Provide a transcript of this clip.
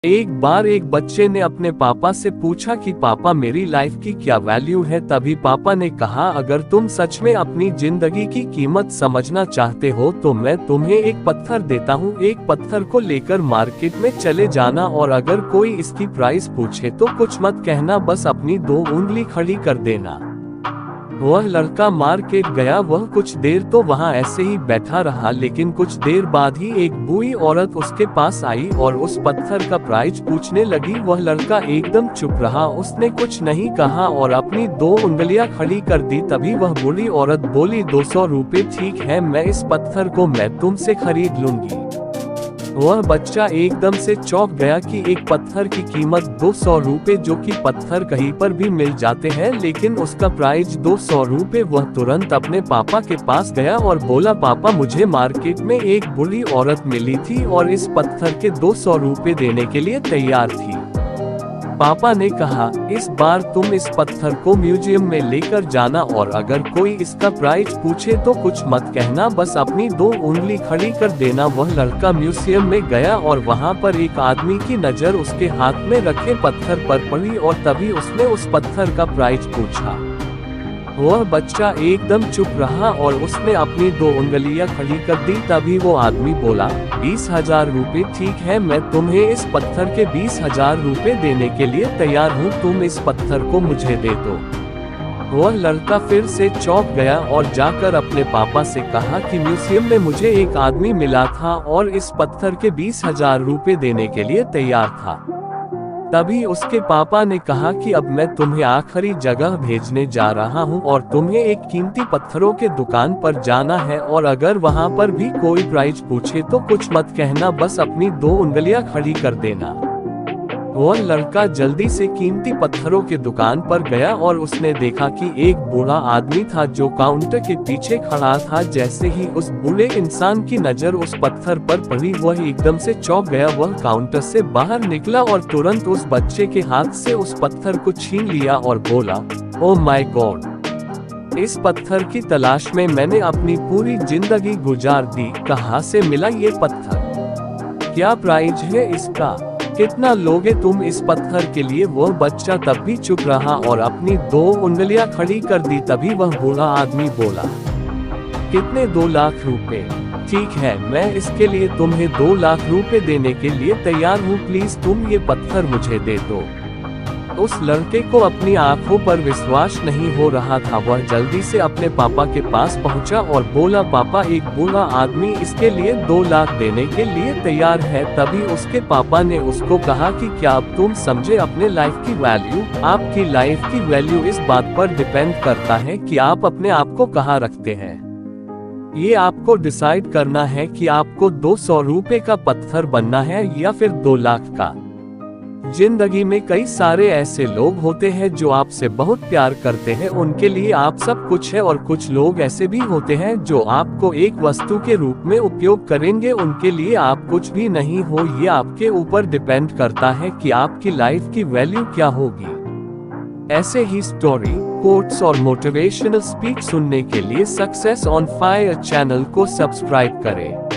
एक बार एक बच्चे ने अपने पापा से पूछा कि पापा मेरी लाइफ की क्या वैल्यू है। तभी पापा ने कहा, अगर तुम सच में अपनी जिंदगी की कीमत समझना चाहते हो तो मैं तुम्हें एक पत्थर देता हूँ। एक पत्थर को लेकर मार्केट में चले जाना और अगर कोई इसकी प्राइस पूछे तो कुछ मत कहना, बस अपनी 2 उंगली खड़ी कर देना। वह लड़का मार्केट गया। वह कुछ देर तो वहां ऐसे ही बैठा रहा, लेकिन कुछ देर बाद ही एक बूढ़ी औरत उसके पास आई और उस पत्थर का प्राइस पूछने लगी। वह लड़का एकदम चुप रहा, उसने कुछ नहीं कहा और अपनी 2 उंगलियां खड़ी कर दी। तभी वह बूढ़ी औरत बोली, 200 रुपए ठीक है, मैं इस पत्थर को मैं तुमसे खरीद लूंगी। वह बच्चा एकदम से चौंक गया कि एक पत्थर की कीमत 200 रुपए, जो कि पत्थर कहीं पर भी मिल जाते हैं, लेकिन उसका प्राइस 200 रुपए। वह तुरंत अपने पापा के पास गया और बोला, पापा मुझे मार्केट में एक बूढ़ी औरत मिली थी और इस पत्थर के 200 रुपए देने के लिए तैयार थी। पापा ने कहा, इस बार तुम इस पत्थर को म्यूजियम में लेकर जाना और अगर कोई इसका प्राइस पूछे तो कुछ मत कहना, बस अपनी 2 उंगली खड़ी कर देना। वह लड़का म्यूजियम में गया और वहां पर एक आदमी की नजर उसके हाथ में रखे पत्थर पर पड़ी और तभी उसने उस पत्थर का प्राइस पूछा। वह बच्चा एकदम चुप रहा और उसने अपनी 2 उंगलियां खड़ी कर दी। तभी वो आदमी बोला, 20,000 रुपए ठीक है, मैं तुम्हें इस पत्थर के 20,000 रुपए देने के लिए तैयार हूँ, तुम इस पत्थर को मुझे दे दो। वह लड़का फिर से चौंक गया और जाकर अपने पापा से कहा कि म्यूजियम में मुझे एक आदमी मिला था और इस पत्थर के 20,000 रुपए देने के लिए तैयार था। तभी उसके पापा ने कहा कि अब मैं तुम्हें आखिरी जगह भेजने जा रहा हूं और तुम्हें एक कीमती पत्थरों के दुकान पर जाना है और अगर वहां पर भी कोई प्राइस पूछे तो कुछ मत कहना, बस अपनी 2 उंगलियां खड़ी कर देना। वह लड़का जल्दी से कीमती पत्थरों के दुकान पर गया और उसने देखा कि एक बूढ़ा आदमी था जो काउंटर के पीछे खड़ा था। जैसे ही उस बूढ़े इंसान की नजर उस पत्थर पर पड़ी, वह एकदम से चौंक गया। वह काउंटर से बाहर निकला और तुरंत उस बच्चे के हाथ से उस पत्थर को छीन लिया और बोला, ओह माय गॉड, इस पत्थर की तलाश में मैंने अपनी पूरी जिंदगी गुजार दी। कहाँ से मिला ये पत्थर? क्या प्राइस है इसका? कितना लोगे तुम इस पत्थर के लिए? वह बच्चा तब भी चुप रहा और अपनी 2 उंगलियां खड़ी कर दी। तभी वह बूढ़ा आदमी बोला, कितने? 2 लाख रुपए ठीक है, मैं इसके लिए तुम्हें 2 लाख रुपए देने के लिए तैयार हूँ, प्लीज तुम ये पत्थर मुझे दे दो। उस लड़के को अपनी आंखों पर विश्वास नहीं हो रहा था। वह जल्दी से अपने पापा के पास पहुंचा और बोला, पापा एक बूढ़ा आदमी इसके लिए 2 लाख देने के लिए तैयार है। तभी उसके पापा ने उसको कहा कि क्या अब तुम समझे अपने लाइफ की वैल्यू? आपकी लाइफ की वैल्यू इस बात पर डिपेंड करता है कि आप अपने आप को कहाँ रखते हैं। ये आपको डिसाइड करना है कि आपको 200 रुपए का पत्थर बनना है या फिर 2 लाख का। जिंदगी में कई सारे ऐसे लोग होते हैं जो आपसे बहुत प्यार करते हैं, उनके लिए आप सब कुछ है, और कुछ लोग ऐसे भी होते हैं जो आपको एक वस्तु के रूप में उपयोग करेंगे, उनके लिए आप कुछ भी नहीं हो। ये आपके ऊपर डिपेंड करता है कि आपकी लाइफ की वैल्यू क्या होगी। ऐसे ही स्टोरी, कोट्स और मोटिवेशनल स्पीच सुनने के लिए सक्सेस ऑन फायर चैनल को सब्सक्राइब करें।